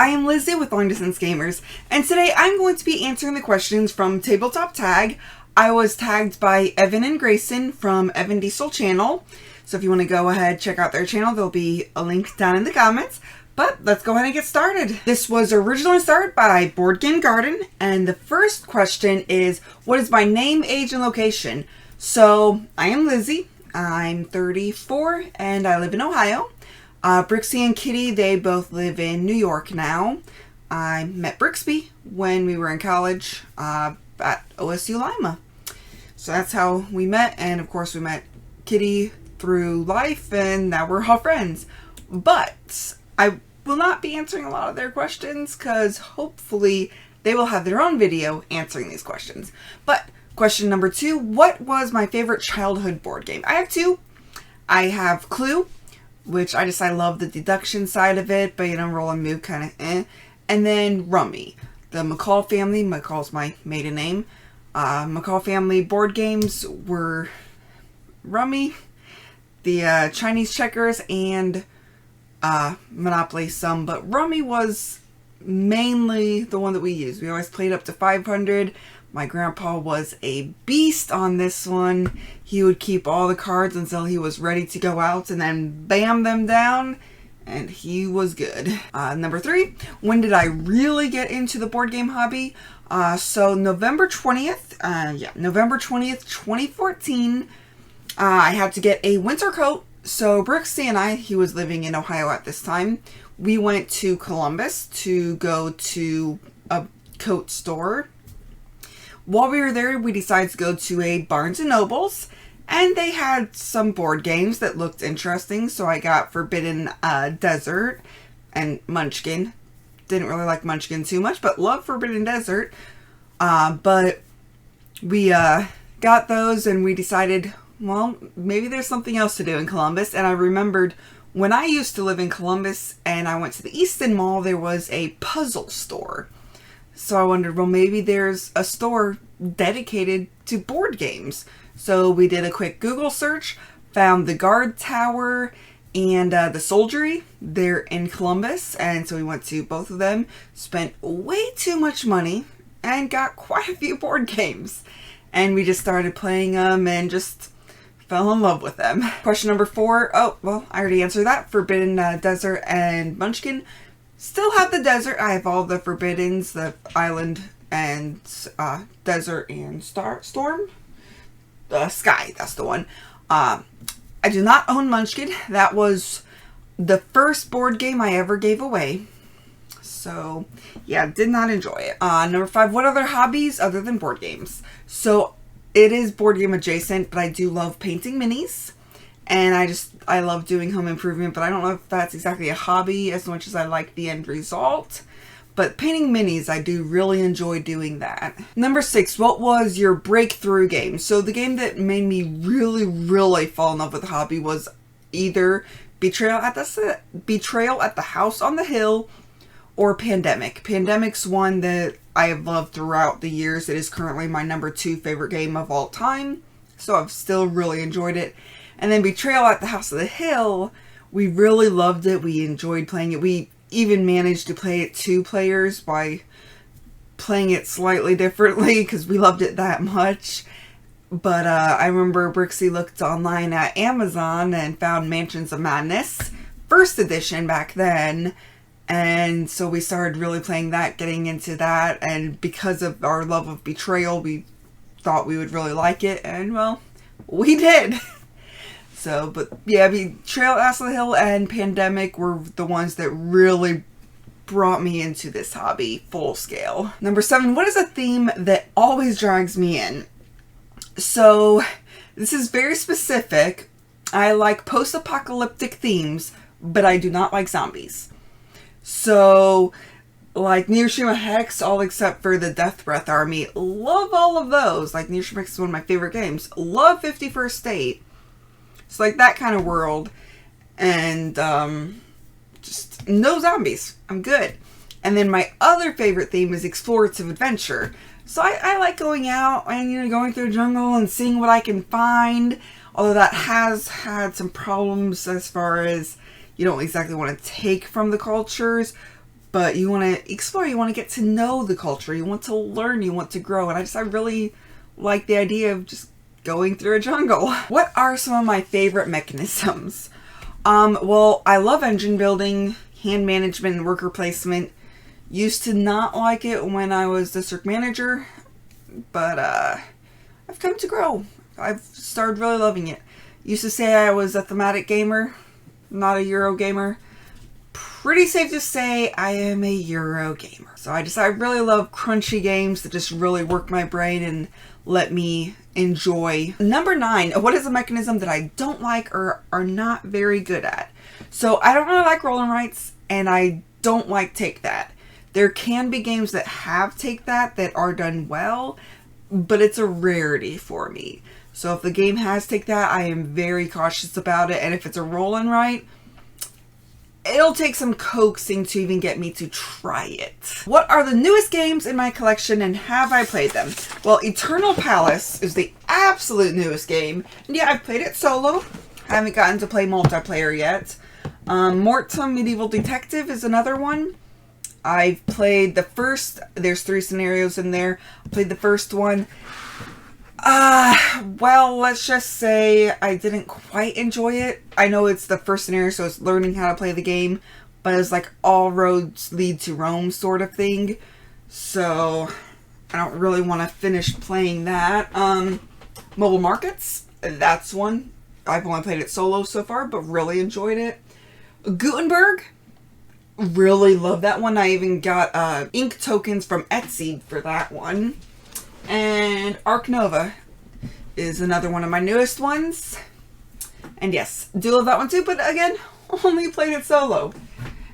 I am Lizzy with Long Distance Gamers, and today I'm going to be answering the questions from TabletopTag. I was tagged by Evan and Grayson from Evan Diesel channel, so if you want to go ahead check out their channel, there'll be a link down in the comments. But let's go ahead and get started. This was originally started by Board Game Garden, and the first question is, what is my name, age, and location? So, I am Lizzy, I'm 34, and I live in Ohio. Brixie and Kitty, they both live in New York now. I met Brixby when we were in college at OSU Lima. So that's how we met, and of course we met Kitty through life, and now we're all friends. But I will not be answering a lot of their questions, because hopefully they will have their own video answering these questions. But question number 2, what was my favorite childhood board game? I have 2. I have Clue, which I love the deduction side of it, but roll and move kind of eh. And then Rummy. The McCall family, McCall's my maiden name. McCall family board games were Rummy, the Chinese checkers, and Monopoly some, but Rummy was mainly the one that we used. We always played up to 500. My grandpa was a beast on this one. He would keep all the cards until he was ready to go out and then bam them down, and he was good. Number 3, when did I really get into the board game hobby? So November 20th, November 20th, 2014, I had to get a winter coat. So Brixie and I, he was living in Ohio at this time, we went to Columbus to go to a coat store. While we were there, we decided to go to a Barnes & Noble's, and they had some board games that looked interesting, so I got Forbidden Desert and Munchkin. Didn't really like Munchkin too much, but loved Forbidden Desert. But we got those, and we decided, well, maybe there's something else to do in Columbus. And I remembered when I used to live in Columbus and I went to the Easton Mall, there was a puzzle store. So I wondered, well, maybe there's a store dedicated to board games. So we did a quick Google search, found the Guard Tower and the Soldiery there in Columbus. And so we went to both of them, spent way too much money, and got quite a few board games. And we just started playing them and just fell in love with them. Question number 4. Oh, well, I already answered that. Forbidden Desert and Munchkin. Still have the desert. I have all the Forbiddens, the island and desert and storm. Sky, that's the one. I do not own Munchkin. That was the first board game I ever gave away. So, yeah, did not enjoy it. Number 5, what other hobbies other than board games? So, it is board game adjacent, but I do love painting minis. And I love doing home improvement, but I don't know if that's exactly a hobby as much as I like the end result. But painting minis, I do really enjoy doing that. Number 6, what was your breakthrough game? So the game that made me really fall in love with the hobby was either Betrayal at the House on the Hill or Pandemic. Pandemic's one that I have loved throughout the years. It is currently my number 2 favorite game of all time, so I've still really enjoyed it. And then Betrayal at the House of the Hill, we really loved it. We enjoyed playing it. We even managed to play it 2 players by playing it slightly differently because we loved it that much. But I remember Brixie looked online at Amazon and found Mansions of Madness, first edition back then. And so we started really playing that, getting into that. And because of our love of Betrayal, we thought we would really like it. And, well, we did. So, but yeah, Betrayal at the Hill and Pandemic were the ones that really brought me into this hobby full scale. Number 7, what is a theme that always drags me in? So, this is very specific. I like post-apocalyptic themes, but I do not like zombies. So, like Hiroshima Hex, all except for the Death Breath Army. Love all of those. Like Hiroshima Hex is one of my favorite games. Love 51st State. It's like that kind of world. And just no zombies. I'm good. And then my other favorite theme is explorative adventure. So I like going out and, going through the jungle and seeing what I can find. Although that has had some problems as far as you don't exactly want to take from the cultures. but you want to explore, you want to get to know the culture, you want to learn, you want to grow. And I really like the idea of just going through a jungle. What are some of my favorite mechanisms? Well, I love engine building, hand management, and worker placement. Used to not like it when I was district manager, but I've come to grow. I've started really loving it. Used to say I was a thematic gamer, not a Euro gamer. Pretty safe to say I am a Euro gamer. So I really love crunchy games that just really work my brain and let me enjoy. Number 9, what is a mechanism that I don't like or are not very good at? So I don't really like roll and writes, and I don't like take that. There can be games that have take that are done well, but it's a rarity for me. So if the game has take that, I am very cautious about it. And if it's a roll and write, it'll take some coaxing to even get me to try it. What are the newest games in my collection and have I played them? Well, Eternal Palace is the absolute newest game. And yeah, I've played it solo. I haven't gotten to play multiplayer yet. Mortem Medieval Detective is another one. I've played the first, there's 3 scenarios in there. I played the first one. Well, let's just say I didn't quite enjoy it. I know it's the first scenario, so it's learning how to play the game, but it's like all roads lead to Rome sort of thing. So I don't really want to finish playing that. Mobile Markets, that's one. I've only played it solo so far, but really enjoyed it. Gutenberg, really love that one. I even got ink tokens from Etsy for that one. And Arc Nova is another one of my newest ones. And yes, do love that one too, but again, only played it solo.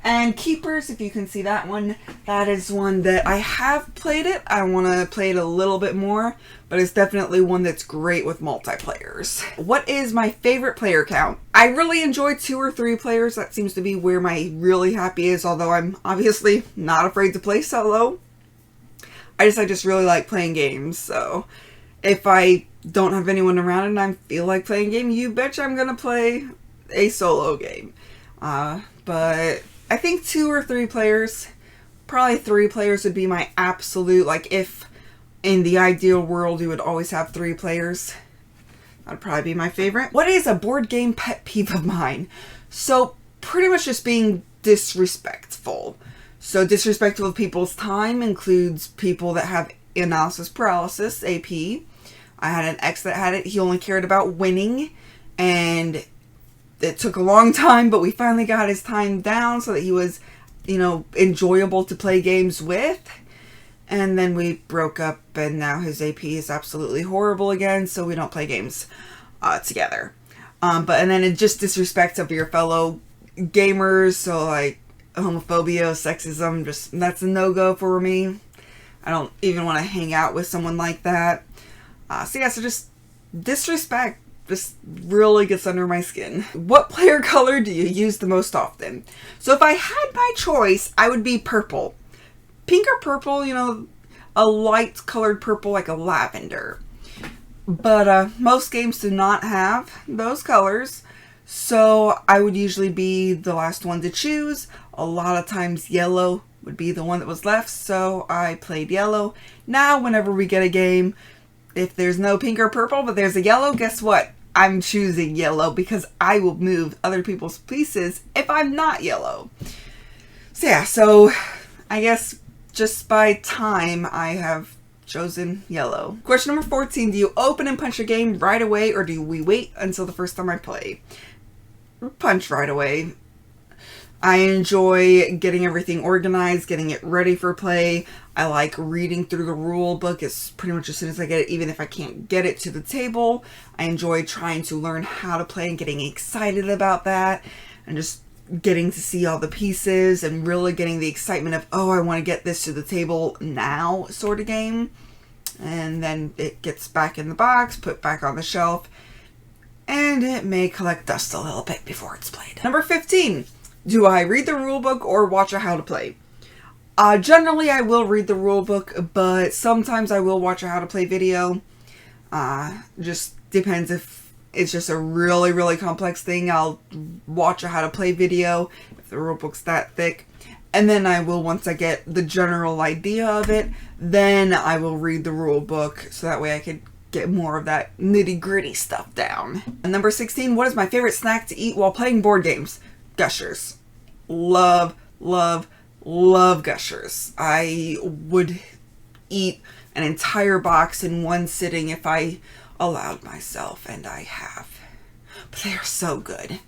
And Keepers, if you can see that one, that is one that I have played it. I want to play it a little bit more, but it's definitely one that's great with multiplayers. What is my favorite player count? I really enjoy 2 or 3 players. That seems to be where my really happy is, although I'm obviously not afraid to play solo. I just really like playing games, so if I don't have anyone around and I feel like playing a game, you betcha I'm gonna play a solo game. But I think 2 or 3 players, probably 3 players would be my absolute, like if in the ideal world you would always have 3 players, that'd probably be my favorite. What is a board game pet peeve of mine? So pretty much just being disrespectful. So disrespectful of people's time includes people that have analysis paralysis, AP. I had an ex that had it. He only cared about winning, and it took a long time, but we finally got his time down so that he was, enjoyable to play games with. And then we broke up, and now his AP is absolutely horrible again, so we don't play games together. And then it just disrespect of your fellow gamers, so like homophobia, sexism, that's a no-go for me. I don't even want to hang out with someone like that. So just disrespect just really gets under my skin. What player color do you use the most often? So if I had my choice, I would be purple. Pink or purple, a light colored purple like a lavender. But most games do not have those colors. So I would usually be the last one to choose. A lot of times yellow would be the one that was left, so I played yellow. Now whenever we get a game, if there's no pink or purple but there's a yellow, guess what? I'm choosing yellow because I will move other people's pieces if I'm not yellow. So I guess just by time I have chosen yellow. Question number 14, do you open and punch a game right away or do we wait until the first time I play? Punch right away. I enjoy getting everything organized, getting it ready for play. I like reading through the rule book as pretty much as soon as I get it, even if I can't get it to the table. I enjoy trying to learn how to play and getting excited about that and just getting to see all the pieces and really getting the excitement of, oh, I want to get this to the table now sort of game. And then it gets back in the box, put back on the shelf, and it may collect dust a little bit before it's played. Number 15. Do I read the rulebook or watch a how to play? Generally, I will read the rulebook, but sometimes I will watch a how to play video. Just depends if it's just a really, really complex thing. I'll watch a how to play video if the rulebook's that thick. And then I will, once I get the general idea of it, then I will read the rule book so that way I could get more of that nitty gritty stuff down. And number 16, what is my favorite snack to eat while playing board games? Gushers. Love, love, love Gushers. I would eat an entire box in one sitting if I allowed myself, and I have. But they are so good.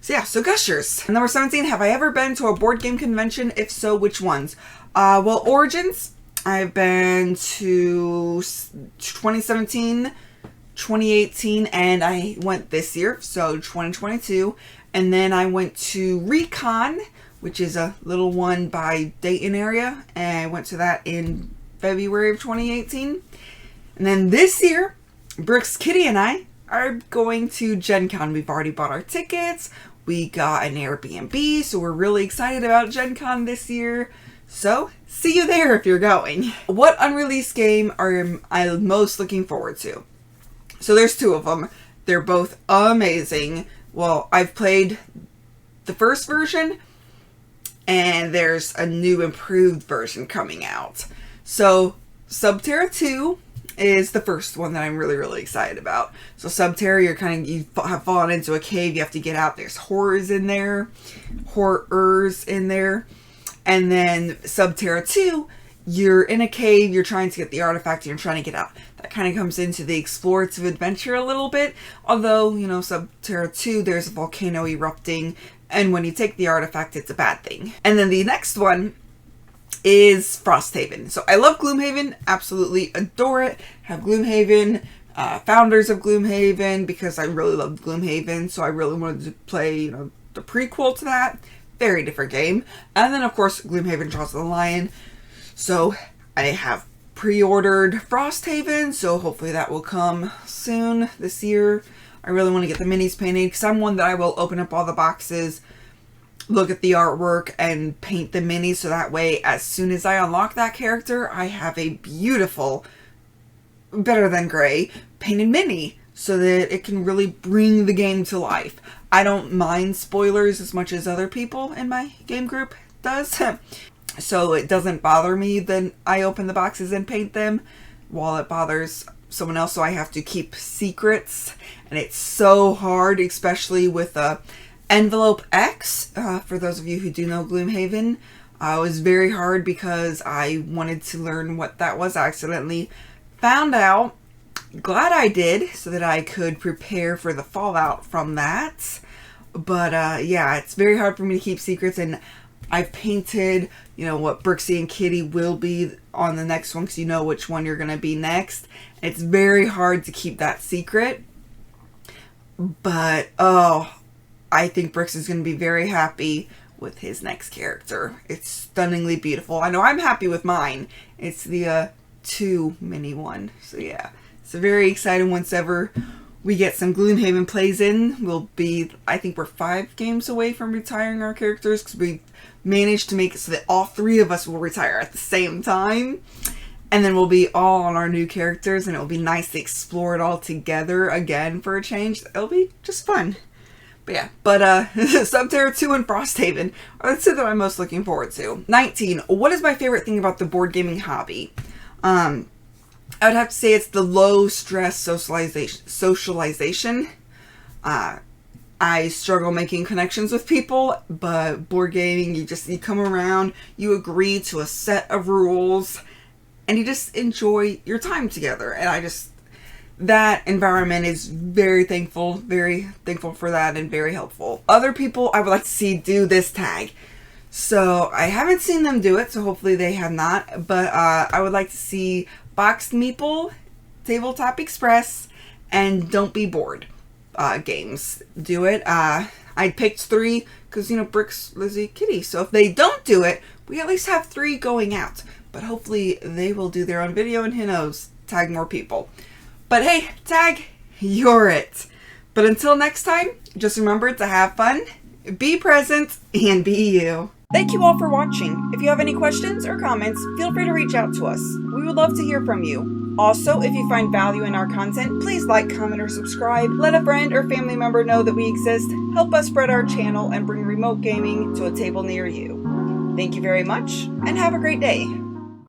So yeah, so Gushers. And number 17, have I ever been to a board game convention? If so, which ones? Well, Origins. I've been to 2017, 2018, and I went this year, so 2022. And then I went to Recon, which is a little one by Dayton area, and I went to that in February of 2018. And then this year, Brooks, Kitty, and I are going to Gen Con. We've already bought our tickets. We got an Airbnb, so we're really excited about Gen Con this year. So, see you there if you're going. What unreleased game are I most looking forward to? So there's two of them. They're both amazing. Well, I've played the first version, and there's a new improved version coming out. So, Subterra 2 is the first one that I'm really, really excited about. So Subterra, you have fallen into a cave, you have to get out. There's horrors in there. And then Subterra 2, you're in a cave, you're trying to get the artifact, and you're trying to get out. That kind of comes into the explorative adventure a little bit. Although, you know, Subterra 2, there's a volcano erupting, and when you take the artifact, it's a bad thing. And then the next one is Frosthaven. So I love Gloomhaven, absolutely adore it. Have Gloomhaven, founders of Gloomhaven, because I really loved Gloomhaven, so I really wanted to play, you know, the prequel to that. Very different game. And then, of course, Gloomhaven Jaws of the Lion. So I have pre-ordered Frosthaven, so hopefully that will come soon this year. I really want to get the minis painted, because I'm one that I will open up all the boxes, look at the artwork, and paint the minis, so that way, as soon as I unlock that character, I have a beautiful, better than gray, painted mini, so that it can really bring the game to life. I don't mind spoilers as much as other people in my game group does. So it doesn't bother me that I open the boxes and paint them, while it bothers someone else. So I have to keep secrets, and it's so hard, especially with Envelope X. For those of you who do know Gloomhaven, it was very hard because I wanted to learn what that was. I accidentally found out. Glad I did, so that I could prepare for the fallout from that. But yeah, it's very hard for me to keep secrets, and I've painted, you know, what Brooksy and Kitty will be on the next one, because you know which one you're going to be next. It's very hard to keep that secret. But, oh, I think Brooks is going to be very happy with his next character. It's stunningly beautiful. I know I'm happy with mine. It's the 2 mini one. So yeah, it's very exciting. Once ever we get some Gloomhaven plays in, we'll be, I think we're 5 games away from retiring our characters, because we've managed to make it so that all 3 of us will retire at the same time. And then we'll be all on our new characters, and it'll be nice to explore it all together again for a change. It'll be just fun. But yeah, Subterra 2 and Frosthaven are the 2 that I'm most looking forward to. 19, what is my favorite thing about the board gaming hobby? I would have to say it's the low stress socialization. I struggle making connections with people, but board gaming, you come around, you agree to a set of rules, and you just enjoy your time together. And that environment is very thankful for that, and very helpful. Other people I would like to see do this tag. So I haven't seen them do it, so hopefully they have not. But I would like to see Boxed Meeple, Tabletop Express, and Don't Be Bored games do it. I picked 3 because, you know, Brooks, Lizzy, Kitty. So if they don't do it, we at least have 3 going out. But hopefully they will do their own video, and who knows, tag more people. But hey, tag, you're it. But until next time, just remember to have fun, be present, and be you. Thank you all for watching. If you have any questions or comments, feel free to reach out to us. We would love to hear from you. Also, if you find value in our content, please like, comment, or subscribe. Let a friend or family member know that we exist. Help us spread our channel and bring remote gaming to a table near you. Thank you very much, and have a great day.